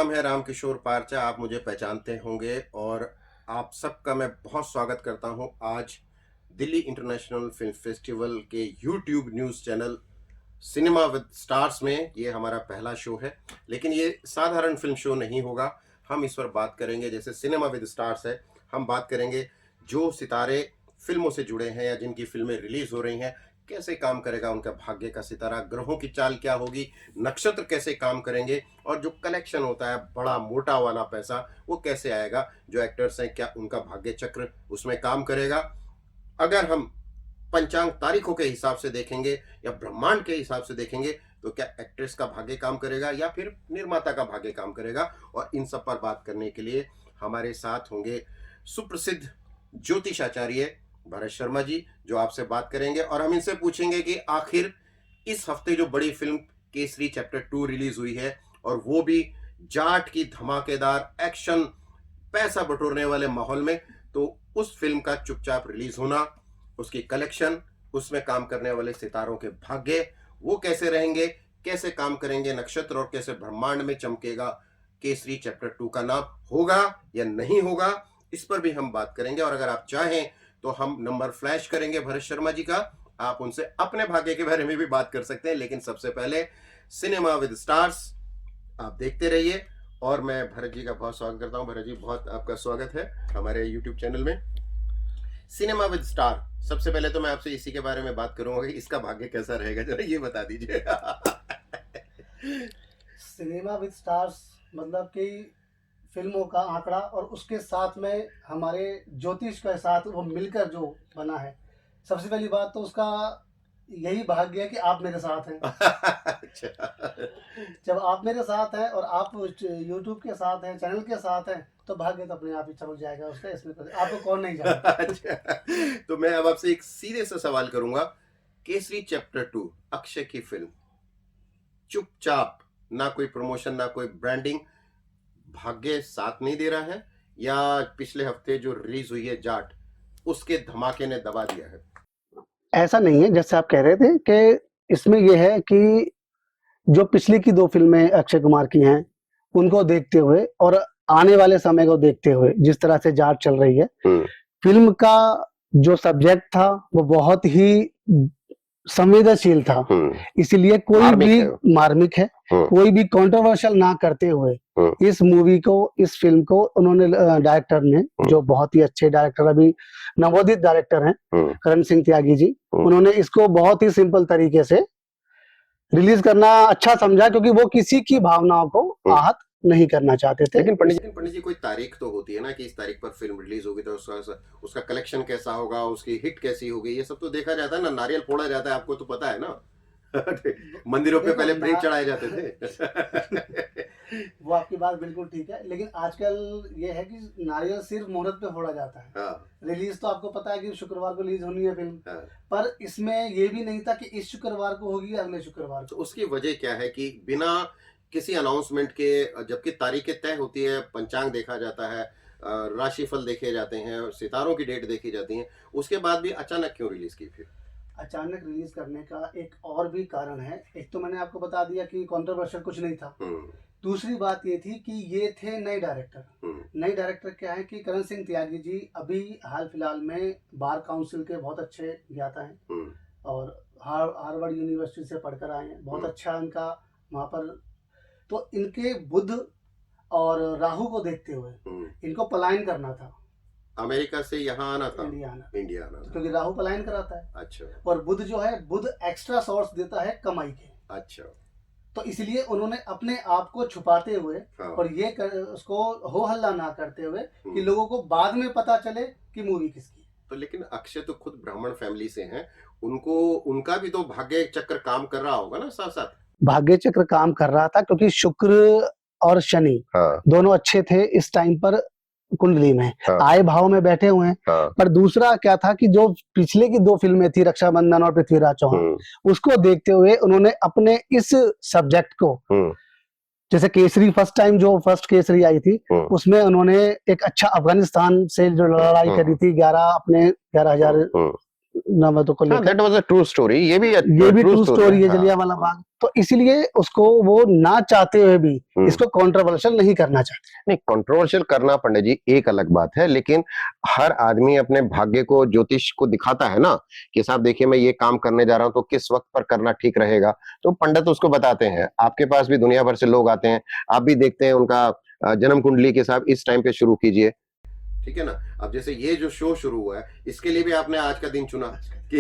नाम है रामकिशोर पारचा, आप मुझे पहचानते होंगे और आप सबका मैं बहुत स्वागत करता हूं आज दिल्ली इंटरनेशनल फिल्म फेस्टिवल के YouTube news channel cinema with stars में। ये हमारा पहला शो है, लेकिन ये साधारण फिल्म शो नहीं होगा। हम इस पर बात करेंगे, जैसे सिनेमा विद स्टार्स है, हम बात करेंगे जो सितारे फिल्मों से जुड़े हैं या जिनकी फिल्में रिलीज हो रही हैं, कैसे काम करेगा उनका भाग्य का सितारा, ग्रहों की चाल क्या होगी, नक्षत्र कैसे काम करेंगे, और जो कलेक्शन होता है बड़ा मोटा वाला पैसा वो कैसे आएगा, जो एक्टर्स हैं क्या उनका भाग्य चक्र उसमें काम करेगा। अगर हम पंचांग तारीखों के हिसाब से देखेंगे या ब्रह्मांड के हिसाब से देखेंगे तो क्या एक्ट्रेस का भाग्य काम करेगा या फिर निर्माता का भाग्य काम करेगा। और इन सब पर बात करने के लिए हमारे साथ होंगे सुप्रसिद्ध ज्योतिषाचार्य भरत शर्मा जी, जो आपसे बात करेंगे और हम इनसे पूछेंगे कि आखिर इस हफ्ते जो बड़ी फिल्म केसरी चैप्टर 2 रिलीज हुई है, और वो भी जाट की धमाकेदार एक्शन पैसा बटोरने वाले माहौल में, तो उस फिल्म का चुपचाप रिलीज होना, उसकी कलेक्शन, उसमें काम करने वाले सितारों के भाग्य वो कैसे रहेंगे, कैसे काम करेंगे नक्षत्र, और कैसे ब्रह्मांड में चमकेगा केसरी चैप्टर 2 का नाम, होगा या नहीं होगा, इस पर भी हम बात करेंगे। और अगर आप चाहें तो हम नंबर फ्लैश करेंगे भरत शर्मा जी का, आप उनसे अपने भाग्य के बारे में भी बात कर सकते हैं। लेकिन सबसे पहले सिनेमा विद स्टार्स आप देखते रहिए, और मैं भरत जी का बहुत स्वागत करता हूं। भरत जी, बहुत आपका स्वागत है हमारे यूट्यूब चैनल में सिनेमा विद स्टार। सबसे पहले तो मैं आपसे इसी के बारे में बात करूंगा कि इसका भाग्य कैसा रहेगा, जरा ये बता दीजिए। सिनेमा विद स्टार्स मतलब कि फिल्मों का आंकड़ा और उसके साथ में हमारे ज्योतिष के साथ वो मिलकर जो बना है। सबसे पहली बात तो उसका यही भाग्य है कि आप मेरे साथ हैं। अच्छा। जब आप मेरे साथ हैं और आप यूट्यूब के साथ हैं, चैनल के साथ हैं, तो भाग्य तो अपने आप ही चमक जाएगा उसका। इसमें आपको कौन नहीं जानता। अच्छा, तो मैं अब आपसे एक सीधे सा सवाल करूंगा। केसरी चैप्टर 2 अक्षय की फिल्म, चुपचाप, ना कोई प्रमोशन ना कोई ब्रांडिंग, भाग्य साथ नहीं दे रहा है, या पिछले हफ्ते जो रिलीज हुई है जाट, उसके धमाके ने दबा दिया है? ऐसा नहीं है, जैसे आप कह रहे थे कि इसमें यह है कि जो पिछली की 2 फिल्में अक्षय कुमार की हैं, उनको देखते हुए और आने वाले समय को देखते हुए जिस तरह से जाट चल रही है, फिल्म का जो सब्जेक्ट था वो बहुत ही संवेदनशील था। इसलिए कोई भी मार्मिक है, कोई भी कंट्रोवर्शियल ना करते हुए इस मूवी को, इस फिल्म को उन्होंने, डायरेक्टर ने, जो बहुत ही अच्छे डायरेक्टर, अभी नवोदित डायरेक्टर हैं करण सिंह त्यागी जी, उन्होंने इसको बहुत ही सिंपल तरीके से रिलीज करना अच्छा समझा, क्योंकि वो किसी की भावनाओं को आहत नहीं करना चाहते थे। लेकिन पंडित जी कोई तारीख तो होती है ना कि इस तारीख पर फिल्म रिलीज होगी, तो उसका कलेक्शन कैसा होगा, उसकी हिट कैसी होगी, ये सब तो देखा जाता है ना। नारियल फोड़ा जाता है, आपको तो पता है ना। मंदिरों पे पहले प्रेम चढ़ाए जाते थे। वो आपकी बात बिल्कुल ठीक है, लेकिन आजकल ये है कि नारियल सिर्फ मुहूर्त पे फोड़ा जाता है। रिलीज तो आपको पता है कि शुक्रवार को रिलीज होनी है फिल्म, पर इसमें ये भी नहीं था कि इस शुक्रवार को होगी या अगले शुक्रवार को। तो उसकी वजह क्या है कि बिना किसी अनाउंसमेंट के, जबकि तारीखें तय होती है, पंचांग देखा जाता है, राशिफल देखे जाते हैं, सितारों की डेट देखी जाती है, उसके बाद भी अचानक क्यों रिलीज की? फिर अचानक रिलीज करने का एक और भी कारण है। एक तो मैंने आपको बता दिया कि कंट्रोवर्शियल कुछ नहीं था। दूसरी बात ये थी कि ये थे नए डायरेक्टर। नए डायरेक्टर क्या है कि करण सिंह त्यागी जी अभी हाल फिलहाल में बार काउंसिल के बहुत अच्छे ज्ञाता हैं और हार्वर्ड यूनिवर्सिटी से पढ़कर आए हैं। बहुत अच्छा इनका वहाँ पर, तो इनके बुध और राहु को देखते हुए इनको पलायन करना था, अमेरिका से यहाँ आना था, इंडिया आना था, क्योंकि राहु पलायन कराता है। अच्छा। और बुध जो है, बुध एक्स्ट्रा सोर्स देता है कमाई के। अच्छा। तो इसलिए उन्होंने अपने आप को छुपाते हुए और ये उसको हो हल्ला ना करते हुए कि लोगों को बाद में पता चले कि मूवी किसकी। तो लेकिन अक्षय तो खुद ब्राह्मण फैमिली से हैं, उनका भी तो भाग्य चक्र काम कर रहा होगा ना साथ साथ। भाग्य चक्र काम कर रहा था क्योंकि शुक्र और शनि दोनों अच्छे थे इस टाइम पर कुंडली में, आए भाव में बैठे हुए हैं। पर दूसरा क्या था कि जो पिछले की 2 फिल्में थी, रक्षाबंधन और पृथ्वीराज चौहान, उसको देखते हुए उन्होंने अपने इस सब्जेक्ट को, जैसे केसरी फर्स्ट केसरी आई थी, उसमें उन्होंने एक अच्छा अफगानिस्तान से जो लड़ाई करी थी, 11,000 नवतों को हाँ, लेकर। That was a true story. ये भी ट्रू स्टोरी है हाँ। जलियांवाला बाग। तो इसीलिए उसको वो ना चाहते हुए भी इसको कंट्रोवर्शियल नहीं करना चाहते। नहीं, कंट्रोवर्शियल करना पंडित जी एक अलग बात है, लेकिन हर आदमी अपने भाग्य को, ज्योतिष को दिखाता है ना कि साहब देखिए मैं ये काम करने जा रहा हूं तो किस वक्त पर करना ठीक रहेगा, तो पंडित उसको बताते हैं। आपके पास भी दुनिया भर से लोग आते हैं, आप भी देखते हैं उनका जन्म कुंडली के साथ इस टाइम पे शुरू कीजिए, ठीक है ना। अब जैसे ये जो शो शुरू हुआ है, इसके लिए भी आपने आज का दिन चुना कि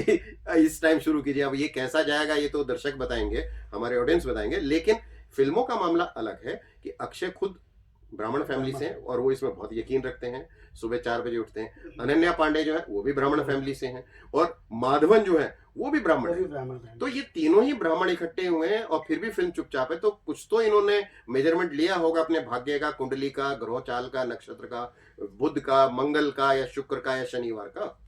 इस टाइम शुरू कीजिए। अब ये कैसा जाएगा ये तो दर्शक बताएंगे, हमारे ऑडियंस बताएंगे, लेकिन फिल्मों का मामला अलग है कि अक्षय खुद ब्राह्मण फैमिली से हैं और वो इसमें बहुत यकीन रखते हैं, सुबह 4 बजे उठते हैं। अनन्या पांडे जो है वो भी ब्राह्मण फैमिली से हैं, और माधवन जो है वो भी ब्राह्मण है। तो ये तीनों ही ब्राह्मण इकट्ठे हुए हैं और फिर भी फिल्म चुपचाप है। तो कुछ तो इन्होंने मेजरमेंट लिया होगा अपने भाग्य का, कुंडली का, ग्रह चाल का, नक्षत्र का, बुध का, मंगल का, या शुक्र का, या शनिवार का।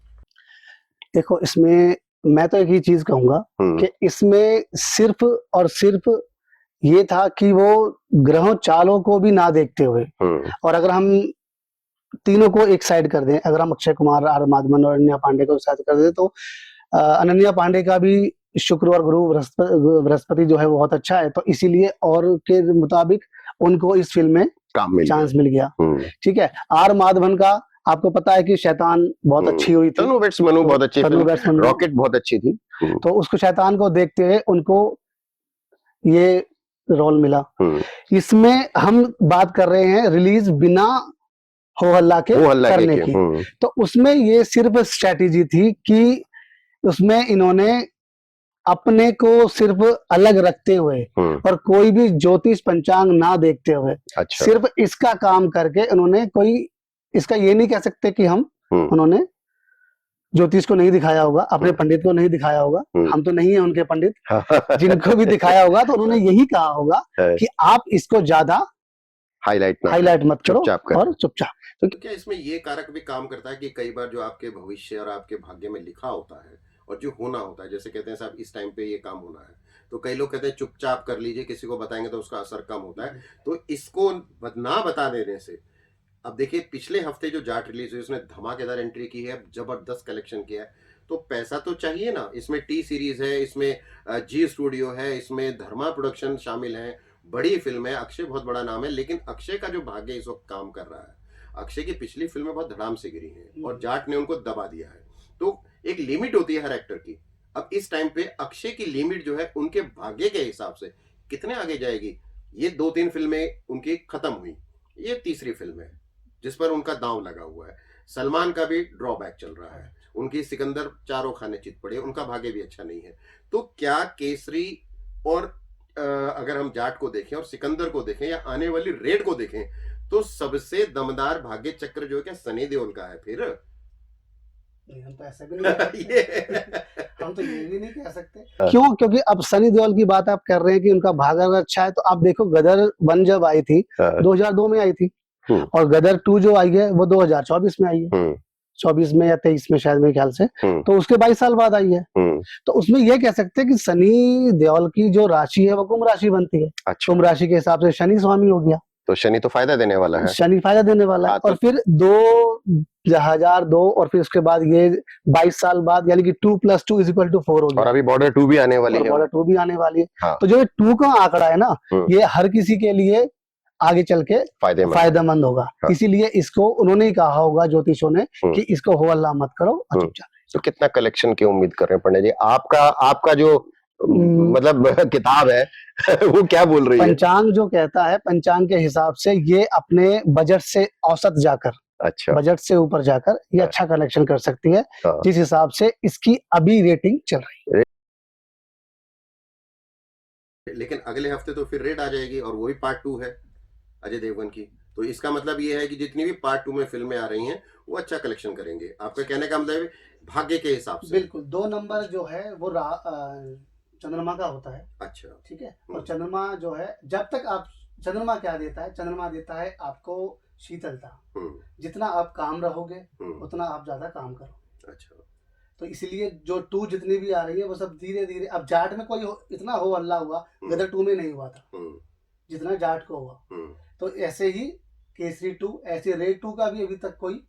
देखो इसमें मैं तो एक ही चीज कहूंगा कि इसमें सिर्फ और सिर्फ ये था कि वो ग्रहों चालों को भी ना देखते हुए, और अगर हम तीनों को एक साइड कर दें, अगर हम अक्षय कुमार, आर माधवन और अनन्या पांडे को साइड कर दें, तो अनन्या पांडे का भी शुक्र और गुरु बृहस्पति जो है वो बहुत अच्छा है, तो इसीलिए और के मुताबिक उनको इस फिल्म में चांस मिल गया। ठीक है। आर माधवन का आपको पता है कि शैतान बहुत अच्छी हुई थी, तनु वेट्स मनु बहुत अच्छी फिल्म, रॉकेट बहुत अच्छी थी, तो उसको शैतान को देखते हुए उनको ये रोल मिला। इसमें हम बात कर रहे हैं रिलीज बिना हो हल्ला के करने की, तो उसमें ये सिर्फ स्ट्रेटेजी थी कि उसमें इन्होंने अपने को सिर्फ अलग रखते हुए और कोई भी ज्योतिष पंचांग ना देखते हुए, अच्छा, सिर्फ इसका काम करके उन्होंने कोई इसका ये नहीं कह सकते कि हम उन्होंने ज्योतिष को नहीं दिखाया होगा, अपने पंडित को नहीं दिखाया होगा, हम तो नहीं है उनके पंडित, जिनको भी दिखाया होगा तो उन्होंने यही कहा होगा कि आप इसको ज्यादा हाईलाइट मत करो और चुपचाप। तो क्या इसमें ये कारक भी काम करता है कि कई बार जो आपके भविष्य और आपके भाग्य में लिखा होता है और जो होना होता है, जैसे कहते हैं साहब इस टाइम पे ये काम होना है, तो कई लोग कहते हैं चुपचाप कर लीजिए, किसी को बताएंगे तो उसका असर कम होता है, तो इसको ना बता देने से। अब देखिए पिछले हफ्ते जो जाट रिलीज हुई उसने धमाकेदार एंट्री की है, जबरदस्त कलेक्शन किया है, तो पैसा तो चाहिए ना। इसमें टी सीरीज है, इसमें जी स्टूडियो है, इसमें धर्मा प्रोडक्शन शामिल है, बड़ी फिल्म है, अक्षय बहुत बड़ा नाम है, लेकिन अक्षय का जो भाग्य इस वक्त काम कर रहा है, अक्षय की पिछली फिल्में बहुत धड़ाम से गिरी हैं और जाट ने उनको दबा दिया है। तो एक लिमिट होती है हर एक्टर की। अब इस टाइम पे अक्षय की लिमिट जो है उनके भाग्य के हिसाब से कितने आगे जाएगी। ये 2-3 फिल्में उनकी खत्म हुई, ये तीसरी फिल्म है जिस पर उनका दांव लगा हुआ है। सलमान का भी ड्रॉबैक चल रहा है, उनकी सिकंदर चारों खाने चित पड़े, उनका भाग्य भी अच्छा नहीं है। तो क्या केसरी और अगर हम जाट को देखें और सिकंदर को देखें या आने वाली रेड को देखें, तो सबसे दमदार भाग्य चक्र जो है क्या सनी देओल का है? फिर हम तो ऐसा भी नहीं हम तो ये भी नहीं कह सकते। क्यों? क्योंकि अब सनी देओल की बात आप कर रहे हैं कि उनका भाग्य अगर अच्छा है, तो आप देखो गदर 1 जब आई थी 2002 में आई थी, और गदर 2 जो आई है वो 2024 में आई है, 24 में या 23 में शायद मेरे ख्याल से, तो उसके 22 साल बाद आई है। तो उसमें ये कह सकते हैं कि सनी देओल की जो राशि है वो कुंभ राशि बनती है। अच्छा। कुंभ राशि के हिसाब से शनि स्वामी हो गया, तो शनि तो फायदा देने वाला है, शनि फायदा देने वाला है। और फिर 2002 और फिर उसके बाद ये 22 साल बाद, यानी कि 2 + 2 = 4 हो गया। और अभी बॉर्डर 2 भी आने वाली है, बॉर्डर 2 भी आने वाली है। हाँ। तो जो 2 का आंकड़ा है ना, ये हर किसी के लिए आगे चल के फायदेमंद होगा। हाँ। इसीलिए इसको उन्होंने ही कहा होगा ज्योतिषों ने कि इसको हो अल्लाह मत करो और चुपचाप। तो कितना कलेक्शन की उम्मीद कर रहे हैं पंडित जी? आपका जो मतलब किताब है वो क्या बोल रही है? पंचांग जो कहता है, पंचांग के हिसाब से ये अपने बजट से औसत जाकर, अच्छा, बजट से ऊपर जाकर ये अच्छा कलेक्शन कर सकती है, जिस हिसाब से इसकी अभी रेटिंग चल रही है। लेकिन अगले हफ्ते तो फिर रेड आ जाएगी और वही पार्ट 2 है अजय देवगन की, तो इसका मतलब ये है कि जितनी भी पार्ट 2 में फिल्में आ रही हैं वो अच्छा कलेक्शन करेंगे। आपका कहने का मतलब भाग्य के हिसाब से। बिल्कुल। 2 नंबर जो है वो चंद्रमा का होता है। अच्छा, ठीक है। और चंद्रमा जो है, जब तक आप, चंद्रमा क्या देता है? चंद्रमा देता है आपको शीतलता। जितना आप काम रहोगे उतना आप ज्यादा काम करो। अच्छा। तो इसलिए जो 2 जितनी भी आ रही है वो सब धीरे धीरे, अब जाट में कोई इतना हो हल्ला हुआ, गदर 2 में नहीं हुआ था जितना जाट को हुआ। तो ऐसे ही केसरी 2, ऐसे रेड 2 का भी अभी तक कोई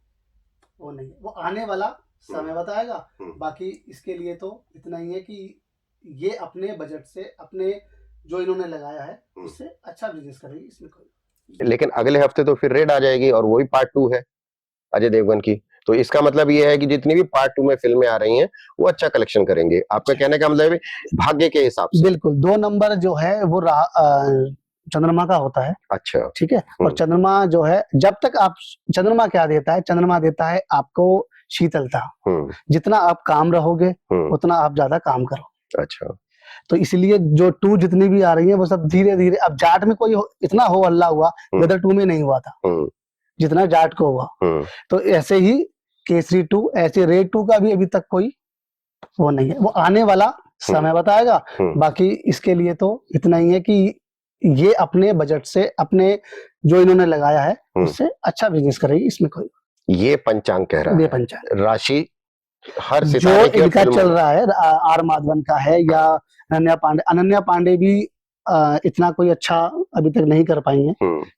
वो नहीं है, वो आने वाला समय बताएगा। हम्म। बाकी इसके लिए तो इतना ही है कि ये अपने बजट से, अपने जो इन्होंने लगाया है उससे अच्छा बिजनेस करेगी, इसमें कोई। लेकिन अगले हफ्ते तो फिर रेड आ जाएगी और वही पार्ट 2 है अजय देवगन की। तो इसका मतलब ये है कि जितनी भी पार्ट 2 में फिल्में आ रही हैं वो अच्छा कलेक्शन करेंगे। आपका कहने का मतलब है भाग्य के हिसाब से। बिल्कुल 2 नंबर जो है वो चंद्रमा का होता है। अच्छा। ठीक है। और चंद्रमा जो है, जब तक आप, चंद्रमा क्या देता है, चंद्रमा देता है आपको शीतलता। जितना आप काम रहोगे उतना आप ज्यादा काम करो। अच्छा। तो इसलिए जो 2 जितनी भी आ रही है वो सब धीरे धीरे, अब जाट में कोई इतना हो हल्ला हुआ, गदर 2 में नहीं हुआ था जितना जाट को हुआ। तो ऐसे ही केसरी 2, ऐसे रेड 2 का भी अभी तक कोई वो नहीं है, वो आने वाला समय बताएगा। बाकी इसके लिए तो इतना ही है कि ये अपने बजट से, अपने जो इन्होंने लगाया है उससे अच्छा बिजनेस करेगी, इसमें कोई। ये पंचांग कह रहा ये है। पंचांग राशि हर जो सितारे की इनका फिल्म चल रहा है, आर माधवन का है या अनन्या पांडे भी इतना कोई अच्छा अभी तक नहीं कर पाई है।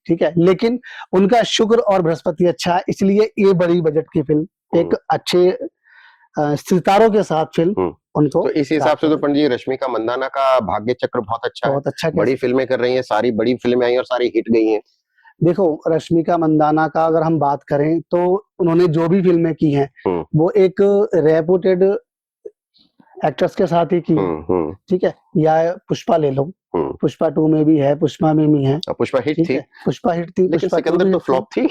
ठीक है। लेकिन उनका शुक्र और बृहस्पति अच्छा है, इसलिए ये बड़ी बजट की फिल्म, एक अच्छे सितारों के साथ फिल्म उनको। तो इस हिसाब से तो पंडित जी रश्मिका मंदाना का भाग्य चक्र बहुत अच्छा बहुत है। अच्छा बड़ी फिल्में कर रही हैं, सारी बड़ी फिल्में आई और सारी हिट गई हैं। देखो रश्मिका मंदाना का अगर हम बात करें तो उन्होंने जो भी फिल्में की हैं वो एक रेपुटेड एक्ट्रेस के साथ ही की है। ठीक है। या पुष्पा ले लो, पुष्पा 2 में भी है, पुष्पा में भी है। पुष्पा हिट थी। पुष्पा हिट थी, लेकिन पुष्पा सिकंदर तो फ्लॉप थी।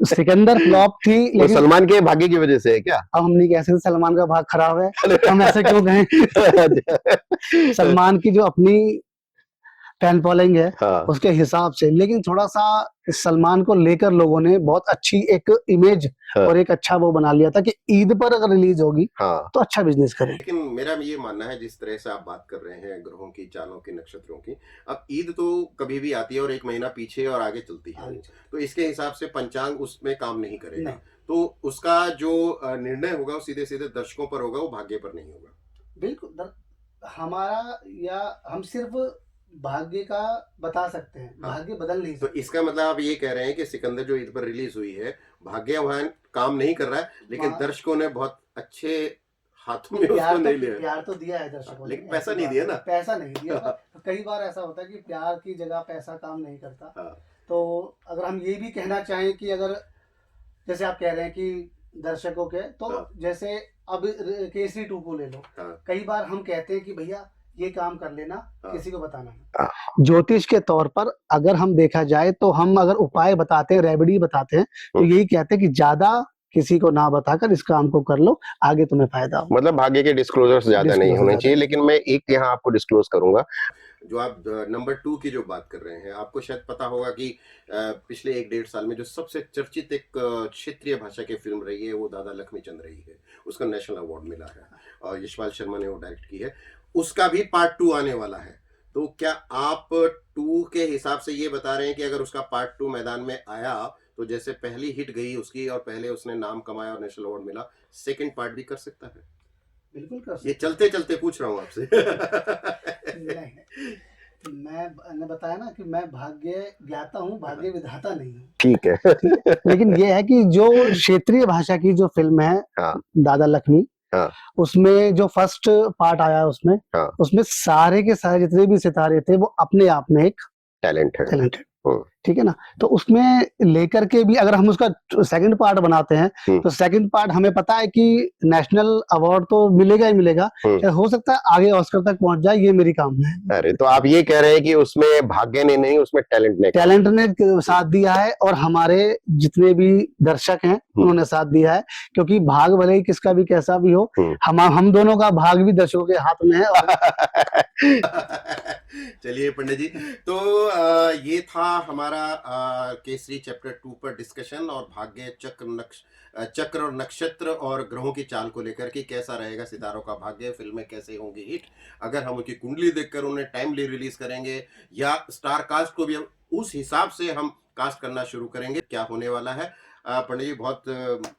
सिकंदर फ्लॉप थी, लेकिन सलमान के भाग्य की वजह से है क्या? अब हम नहीं कह सकते सलमान का भाग खराब है, हम ऐसे क्यों कहें। सलमान की जो अपनी फैन फॉलोइंग है उसके हिसाब से, लेकिन थोड़ा सा सलमान को लेकर लोगों ने बहुत अच्छी एक इमेज और एक अच्छा वो बना लिया था कि ईद पर अगर रिलीज होगी तो अच्छा बिजनेस करे। लेकिन मेरा ये मानना है, जिस तरह से आप बात कर रहे हैं ग्रहों की, चालों की, नक्षत्रों की, अब ईद तो कभी भी आती है और 1 महीना पीछे और आगे चलती है, तो इसके हिसाब से पंचांग उसमें काम नहीं करेगा। तो उसका जो निर्णय होगा वो सीधे सीधे दर्शकों पर होगा, वो भाग्य पर नहीं होगा। बिल्कुल। हमारा, या हम सिर्फ भाग्य का बता सकते हैं, भाग्य बदल नहीं सकते। तो इसका मतलब आप ये कह रहे हैं कि सिकंदर जो ईद पर रिलीज हुई है, भाग्य वहां काम नहीं कर रहा है, लेकिन दर्शकों ने बहुत अच्छे हाथों में उसको नहीं लिया। प्यार तो दिया है दर्शकों ने, लेकिन पैसा नहीं दिया ना। पैसा नहीं दिया। तो कई बार ऐसा होता है कि प्यार की जगह पैसा काम नहीं करता। तो अगर हम ये भी कहना चाहें कि अगर जैसे आप कह रहे हैं कि दर्शकों के, तो जैसे अब केसरी 2 को ले लो, कई बार हम कहते हैं कि भैया ये काम कर लेना, किसी को बताना नहीं। ज्योतिष के तौर पर अगर हम देखा जाए तो हम अगर उपाय बताते हैं, रेमेडी बताते हैं, तो यही कहते हैं कि ज्यादा किसी को ना बताकर इस काम को कर लो, आगे तुम्हें फायदा हो। मतलब भाग्य के डिस्क्लोजर्स ज्यादा नहीं होने चाहिए। लेकिन मैं एक यहाँ आपको डिस्क्लोज करूंगा, जो आप नंबर 2 की जो बात कर रहे हैं, आपको शायद पता होगा कि पिछले 1-1.5 साल में जो सबसे चर्चित एक क्षेत्रीय भाषा की फिल्म रही है वो दादा लक्ष्मीचंद रही है। उसका नेशनल अवार्ड मिला है और यशपाल शर्मा ने वो डायरेक्ट की है। उसका भी पार्ट 2 आने वाला है। तो क्या आप 2 के हिसाब से ये बता रहे हैं कि अगर उसका पार्ट 2 मैदान में आया तो जैसे पहली हिट गई उसकी और पहले उसने नाम कमाया और नेशनल अवार्ड मिला, सेकंड पार्ट भी कर सकता है? बिल्कुल कर सकता। ये चलते चलते पूछ रहा हूँ आपसे। मैंने बताया ना कि मैं भाग्य ज्ञाता हूँ, भाग्य विधाता नहीं हूँ। ठीक है। लेकिन ये है कि जो क्षेत्रीय भाषा की जो फिल्म है दादा लक्ष्मी, उसमें जो फर्स्ट पार्ट आया उसमें सारे के सारे जितने भी सितारे थे वो अपने आप में एक टैलेंट है। ठीक है ना। तो उसमें लेकर के भी अगर हम उसका सेकंड पार्ट बनाते हैं तो सेकंड पार्ट हमें पता है कि नेशनल अवार्ड तो मिलेगा ही मिलेगा, हो सकता है आगे ऑस्कर तक पहुंच जाए, ये मेरी कामना है। अरे तो आप ये कह रहे हैं कि उसमें भाग्य ने नहीं, उसमें टैलेंट ने साथ दिया है और हमारे जितने भी दर्शक हैं उन्होंने साथ दिया है, क्योंकि भाग भले ही किसका भी कैसा भी हो, हम दोनों का भाग भी दर्शकों के हाथ में है। चलिए पंडित जी, तो ये था हमारा केसरी चैप्टर 2 पर डिस्कशन और भाग्य चक्र और नक्षत्र और ग्रहों की चाल को लेकर कि कैसा रहेगा सितारों का भाग्य, फिल्में कैसे होंगी हिट, अगर हम उनकी कुंडली देखकर उन्हें टाइमली रिलीज करेंगे या स्टार कास्ट को भी उस हिसाब से हम कास्ट करना शुरू करेंगे, क्या होने वाला है। पंडित जी बहुत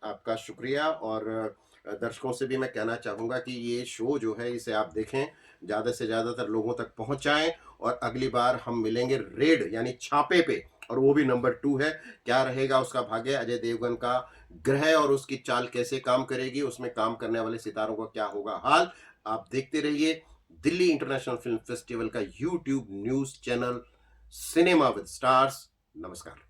आपका शुक्रिया, और दर्शकों से भी मैं कहना चाहूँगा कि ये शो जो है इसे आप देखें, ज़्यादा से ज़्यादातर लोगों तक पहुँचाएं, और अगली बार हम मिलेंगे रेड यानी छापे पे और वो भी नंबर 2 है। क्या रहेगा उसका भाग्य, अजय देवगन का ग्रह और उसकी चाल कैसे काम करेगी, उसमें काम करने वाले सितारों का क्या होगा हाल। आप देखते रहिए दिल्ली इंटरनेशनल फिल्म फेस्टिवल का YouTube news channel cinema with stars. नमस्कार।